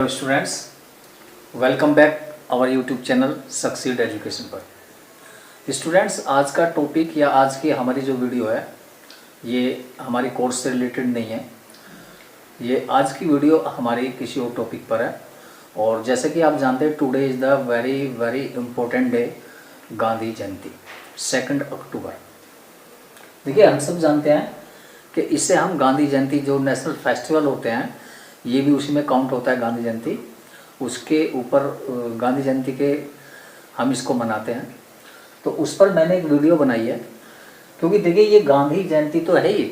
Hello students, welcome back our YouTube channel succeed education पर। Students, आज का topic या आज की हमारी जो वीडियो है ये हमारी कोर्स से रिलेटेड नहीं है। ये आज की वीडियो हमारी किसी और टॉपिक पर है। और जैसे कि आप जानते हैं, today is the very very important day, Gandhi Jayanti 2 October. देखिए, हम सब जानते हैं कि इससे हम गांधी जयंती जो नेशनल फेस्टिवल होते हैं ये भी उसी में काउंट होता है। गांधी जयंती उसके ऊपर गांधी जयंती के हम इसको मनाते हैं। तो उस पर मैंने एक वीडियो बनाई है, क्योंकि देखिए ये गांधी जयंती तो है ही,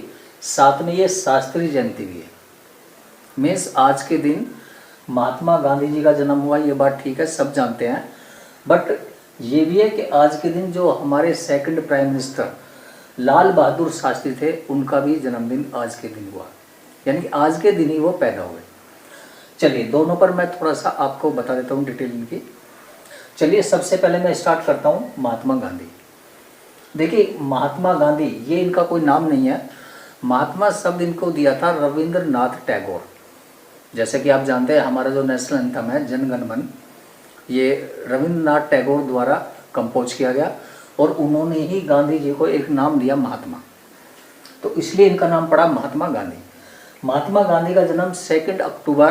साथ में ये शास्त्री जयंती भी है। मीन्स आज के दिन महात्मा गांधी जी का जन्म हुआ, ये बात ठीक है, सब जानते हैं। बट ये भी है कि आज के दिन जो हमारे second prime minister Lal Bahadur Shastri थे, उनका भी जन्मदिन आज के दिन हुआ, यानी कि आज के दिन ही वो पैदा हुए। चलिए, दोनों पर मैं थोड़ा सा आपको बता देता हूँ डिटेल इनकी। चलिए, सबसे पहले मैं स्टार्ट करता हूँ महात्मा गांधी। देखिए, महात्मा गांधी ये इनका कोई नाम नहीं है। महात्मा शब्द इनको दिया था रविंद्रनाथ टैगोर। जैसे कि आप जानते हैं, हमारा जो नेशनल एंथम है जन गण मन, ये रविंद्रनाथ टैगोर द्वारा कंपोज किया गया और उन्होंने ही गांधी जी को एक नाम दिया महात्मा, तो इसलिए इनका नाम पड़ा महात्मा गांधी। महात्मा गांधी का जन्म 2 अक्टूबर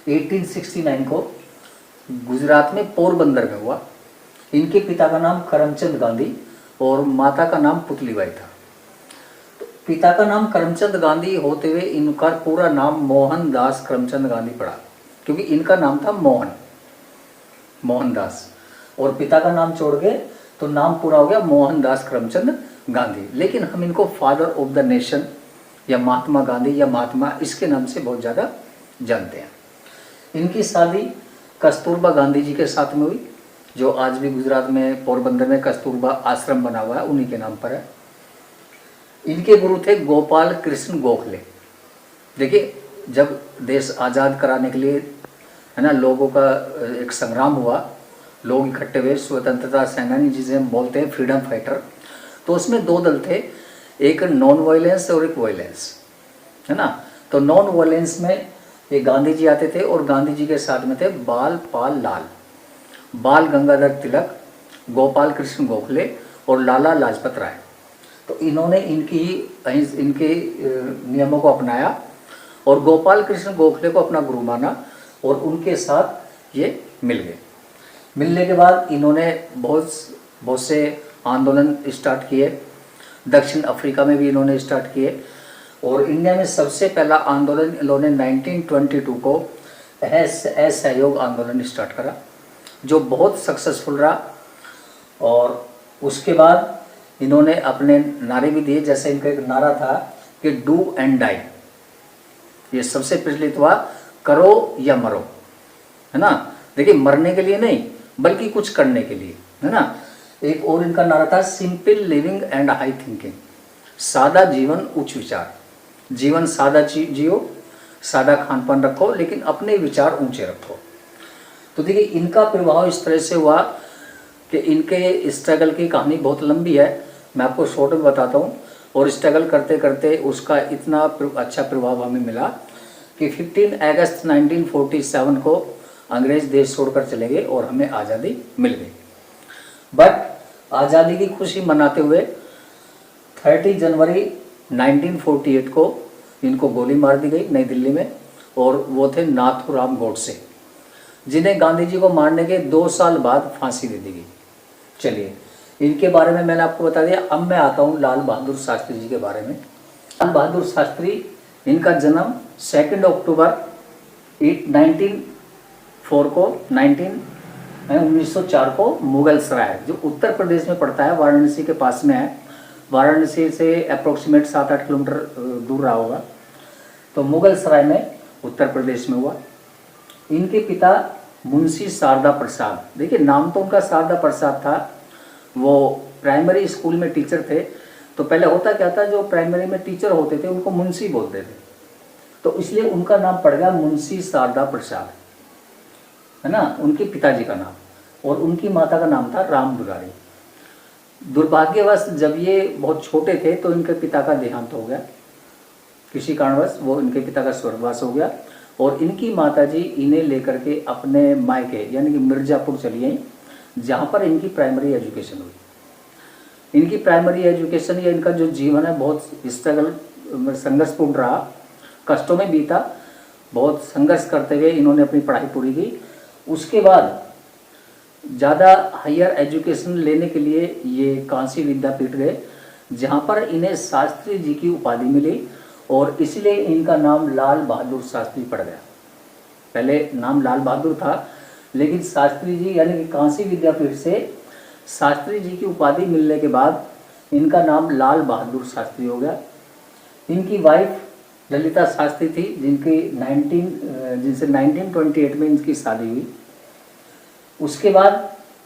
1869 को गुजरात में पोरबंदर में हुआ। इनके पिता का नाम करमचंद गांधी और माता का नाम पुतलीबाई था। तो पिता का नाम करमचंद गांधी होते हुए इनका पूरा नाम मोहनदास करमचंद गांधी पड़ा, क्योंकि इनका नाम था मोहनदास, और पिता का नाम छोड़ के तो नाम पूरा हो गया मोहनदास करमचंद गांधी। लेकिन हम इनको फादर ऑफ द नेशन या महात्मा गांधी या महात्मा, इसके नाम से बहुत ज़्यादा जानते हैं। इनकी शादी कस्तूरबा गांधी जी के साथ में हुई, जो आज भी गुजरात में पोरबंदर में कस्तूरबा आश्रम बना हुआ है, उन्हीं के नाम पर है। इनके गुरु थे गोपाल कृष्ण गोखले। देखिए, जब देश आज़ाद कराने के लिए, है ना, लोगों का एक संग्राम हुआ, लोग इकट्ठे हुए, स्वतंत्रता सेनानी जिसे हम बोलते हैं, फ्रीडम फाइटर, तो उसमें दो दल थे, एक नॉन वायलेंस और एक वायलेंस, है ना। तो नॉन वायलेंस में ये गांधी जी आते थे और गांधी जी के साथ में थे बाल पाल लाल, बाल गंगाधर तिलक, गोपाल कृष्ण गोखले और लाला लाजपत राय। तो इन्होंने इनके नियमों को अपनाया और गोपाल कृष्ण गोखले को अपना गुरु माना और उनके साथ ये मिल गए। मिलने के बाद इन्होंने बहुत से आंदोलन स्टार्ट किए। दक्षिण अफ्रीका में भी इन्होंने स्टार्ट किए और इंडिया में सबसे पहला आंदोलन इन्होंने 1922 को असहयोग आंदोलन स्टार्ट करा, जो बहुत सक्सेसफुल रहा। और उसके बाद इन्होंने अपने नारे भी दिए, जैसे इनका एक नारा था कि डू एंड डाई, ये सबसे प्रचलित हुआ, करो या मरो, है ना। देखिए, मरने के लिए नहीं बल्कि कुछ करने के लिए, है ना। एक और इनका नारा था simple living and high thinking, सादा जीवन उच्च विचार। जीवन सादा जियो, सादा खान पान रखो, लेकिन अपने विचार ऊंचे रखो। तो देखिए, इनका प्रभाव इस तरह से हुआ कि इनके स्ट्रगल की कहानी बहुत लंबी है, मैं आपको शॉर्ट में बताता हूँ। और स्ट्रगल करते करते उसका इतना अच्छा प्रभाव हमें मिला कि 15 अगस्त 1947 को अंग्रेज देश छोड़कर चले गए और हमें आज़ादी मिल गई। बट आज़ादी की खुशी मनाते हुए 30 जनवरी 1948 को इनको गोली मार दी गई नई दिल्ली में, और वो थे नाथूराम गोडसे, जिन्हें गांधी जी को मारने के 2 साल बाद फांसी दे दी गई। चलिए, इनके बारे में मैंने आपको बता दिया। अब मैं आता हूँ लाल बहादुर शास्त्री जी के बारे में। लाल बहादुर शास्त्री, इनका जन्म 2 अक्टूबर 1904 को मुगल सराय, जो उत्तर प्रदेश में पड़ता है, वाराणसी के पास में है, वाराणसी से अप्रोक्सीमेट 7-8 किलोमीटर दूर रहा होगा, तो मुगल सराय में उत्तर प्रदेश में हुआ। इनके पिता मुंशी शारदा प्रसाद, देखिए नाम तो उनका शारदा प्रसाद था, वो प्राइमरी स्कूल में टीचर थे। तो पहले होता क्या था, जो प्राइमरी में टीचर होते थे उनको मुंशी बोलते थे, तो इसलिए उनका नाम पड़ गया मुंशी शारदा प्रसाद, है ना, उनके पिताजी का नाम। और उनकी माता का नाम था राम दुलारी। दुर्भाग्यवश जब ये बहुत छोटे थे तो इनके पिता का देहांत हो गया, किसी कारणवश वो इनके पिता का स्वर्गवास हो गया और इनकी माताजी इन्हें लेकर के अपने मायके यानी कि मिर्ज़ापुर चली आई, जहाँ पर इनकी प्राइमरी एजुकेशन हुई। इनकी प्राइमरी एजुकेशन या इनका जो जीवन है बहुत स्ट्रगल संघर्षपूर्ण रहा, कष्टों में बीता, बहुत संघर्ष करते हुए इन्होंने अपनी पढ़ाई पूरी की। उसके बाद ज़्यादा हायर एजुकेशन लेने के लिए ये काशी विद्यापीठ गए, जहाँ पर इन्हें शास्त्री जी की उपाधि मिली और इसलिए इनका नाम लाल बहादुर शास्त्री पड़ गया। पहले नाम लाल बहादुर था, लेकिन शास्त्री जी यानी कि काशी विद्यापीठ से शास्त्री जी की उपाधि मिलने के बाद इनका नाम लाल बहादुर शास्त्री हो गया। इनकी वाइफ ललिता शास्त्री थी, जिनसे 1928 में इनकी शादी हुई। उसके बाद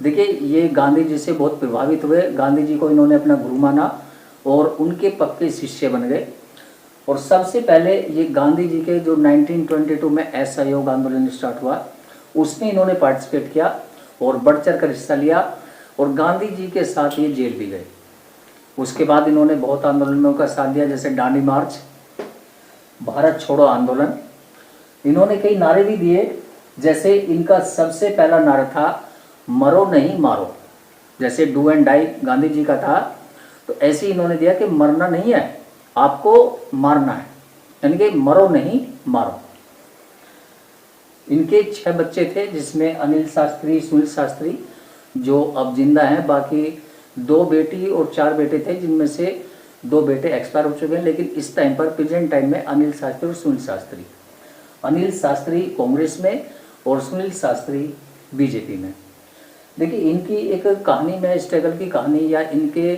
देखिए ये गांधी जी से बहुत प्रभावित हुए, गांधी जी को इन्होंने अपना गुरु माना और उनके पक्के शिष्य बन गए। और सबसे पहले ये गांधी जी के जो 1922 में असहयोग आंदोलन स्टार्ट हुआ उसमें इन्होंने पार्टिसिपेट किया और बढ़ चढ़ कर हिस्सा लिया और गांधी जी के साथ ये जेल भी गए। उसके बाद इन्होंने बहुत आंदोलनों का साथ दिया, जैसे डांडी मार्च, भारत छोड़ो आंदोलन। इन्होंने कई नारे भी दिए, जैसे इनका सबसे पहला नारा था मरो नहीं मारो, जैसे do and die Gandhi ji का था, तो ऐसे ही इन्होंने दिया कि मरना नहीं है, आपको मारना है, यानी कि मरो नहीं मारो। इनके 6 बच्चे थे, जिसमें अनिल शास्त्री, सुनील शास्त्री जो अब जिंदा हैं, बाकी 2 बेटी और 4 बेटे थे, जिनमें से 2 बेटे एक्सपायर हो चुके हैं। लेकिन इस टाइम पर प्रेजेंट टाइम में अनिल शास्त्री और सुनील शास्त्री, अनिल शास्त्री कांग्रेस में और सुनील शास्त्री बीजेपी में। देखिए इनकी एक कहानी में स्ट्रगल की कहानी या इनके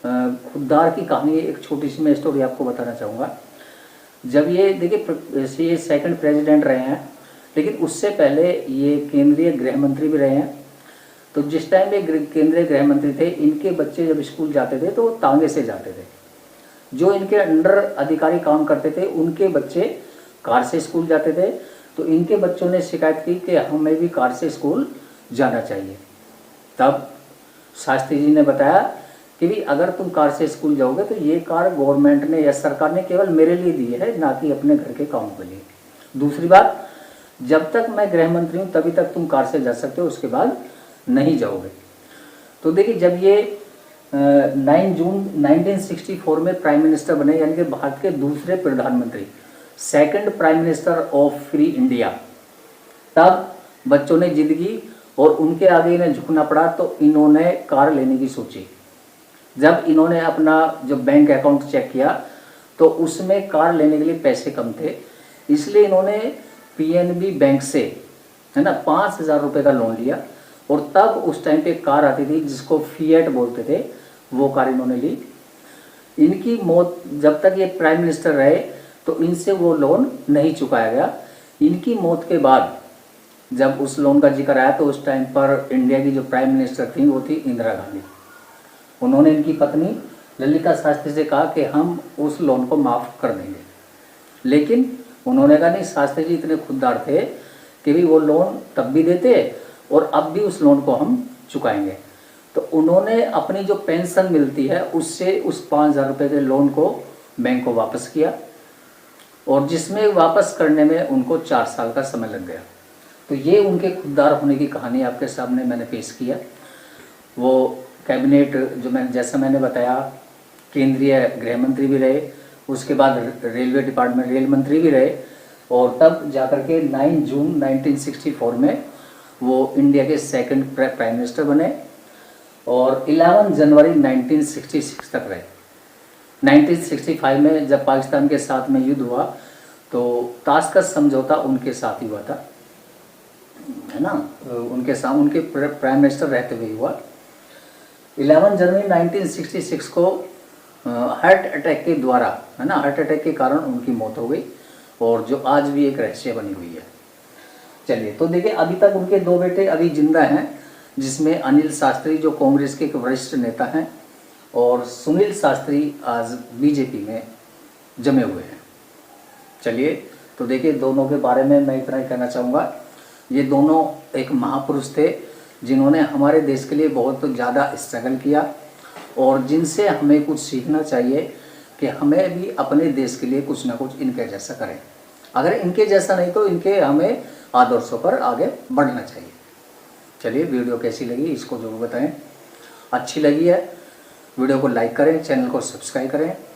खुददार की कहानी, एक छोटी सी मैं स्टोरी आपको बताना चाहूँगा। जब ये देखिए ये सेकंड प्रेसिडेंट रहे हैं, लेकिन उससे पहले ये केंद्रीय गृह मंत्री भी रहे हैं। तो जिस टाइम ये केंद्रीय गृह मंत्री थे, इनके बच्चे जब स्कूल जाते थे तो तांगे से जाते थे। जो इनके अंडर अधिकारी काम करते थे उनके बच्चे कार से स्कूल जाते थे। तो इनके बच्चों ने शिकायत की कि हमें भी कार से स्कूल जाना चाहिए। तब शास्त्री जी ने बताया कि भी अगर तुम कार से स्कूल जाओगे तो ये कार गवर्नमेंट ने या सरकार ने केवल मेरे लिए दी है, ना कि अपने घर के कामों के लिए। दूसरी बात, जब तक मैं गृह मंत्री हूँ तभी तक तुम कार से जा सकते हो, उसके बाद नहीं जाओगे। तो देखिए जब ये 9 जून 1964 में प्राइम मिनिस्टर बने, यानी कि भारत के दूसरे प्रधानमंत्री, second prime minister of free India, तब बच्चों ने जिद की और उनके आगे इन्हें झुकना पड़ा। तो इन्होंने कार लेने की सोची। जब इन्होंने अपना जो बैंक अकाउंट चेक किया तो उसमें कार लेने के लिए पैसे कम थे, इसलिए इन्होंने पीएनबी बैंक से, है ना, 5,000 रुपये का लोन लिया। और तब उस टाइम पे कार आती थी जिसको फिएट बोलते थे, वो कार इन्होंने ली। इनकी मौत, जब तक ये प्राइम मिनिस्टर रहे तो इनसे वो लोन नहीं चुकाया गया। इनकी मौत के बाद जब उस लोन का जिक्र आया तो उस टाइम पर इंडिया की जो प्राइम मिनिस्टर थी वो थी इंदिरा गांधी। उन्होंने इनकी पत्नी ललिता शास्त्री से कहा कि हम उस लोन को माफ़ कर देंगे, लेकिन उन्होंने कहा नहीं, शास्त्री जी इतने खुददार थे कि भी वो लोन तब भी देते और अब भी उस लोन को हम चुकाएंगे। तो उन्होंने अपनी जो पेंशन मिलती है उससे उस 5,000 रुपये के लोन को बैंक को वापस किया, और जिसमें वापस करने में उनको 4 साल का समय लग गया। तो ये उनके खुददार होने की कहानी आपके सामने मैंने पेश किया। वो कैबिनेट जैसा मैंने बताया, केंद्रीय गृह मंत्री भी रहे, उसके बाद रेलवे डिपार्टमेंट रेल मंत्री भी रहे, और तब जाकर के 9 जून 1964 में वो इंडिया के सेकंड प्राइम मिनिस्टर बने और 11 जनवरी 1966 तक रहे। 1965 में जब पाकिस्तान के साथ में युद्ध हुआ तो ताशकंद समझौता उनके साथ ही हुआ था, है ना, उनके साथ उनके प्राइम मिनिस्टर रहते हुए हुआ। 11 जनवरी 1966 को हार्ट अटैक के द्वारा, है ना, हार्ट अटैक के कारण उनकी मौत हो गई, और जो आज भी एक रहस्य बनी हुई है। चलिए, तो देखिए अभी तक उनके 2 बेटे अभी जिंदा हैं, जिसमें अनिल शास्त्री जो कांग्रेस के एक वरिष्ठ नेता हैं और सुनील शास्त्री आज बीजेपी में जमे हुए हैं। चलिए, तो देखिए दोनों के बारे में मैं इतना ही कहना चाहूँगा। ये दोनों एक महापुरुष थे जिन्होंने हमारे देश के लिए बहुत ज़्यादा स्ट्रगल किया, और जिनसे हमें कुछ सीखना चाहिए कि हमें भी अपने देश के लिए कुछ ना कुछ इनके जैसा करें। अगर इनके जैसा नहीं तो इनके हमें आदर्शों पर आगे बढ़ना चाहिए। चलिए, वीडियो कैसी लगी इसको जरूर बताएं। अच्छी लगी है वीडियो को लाइक करें, चैनल को सब्सक्राइब करें।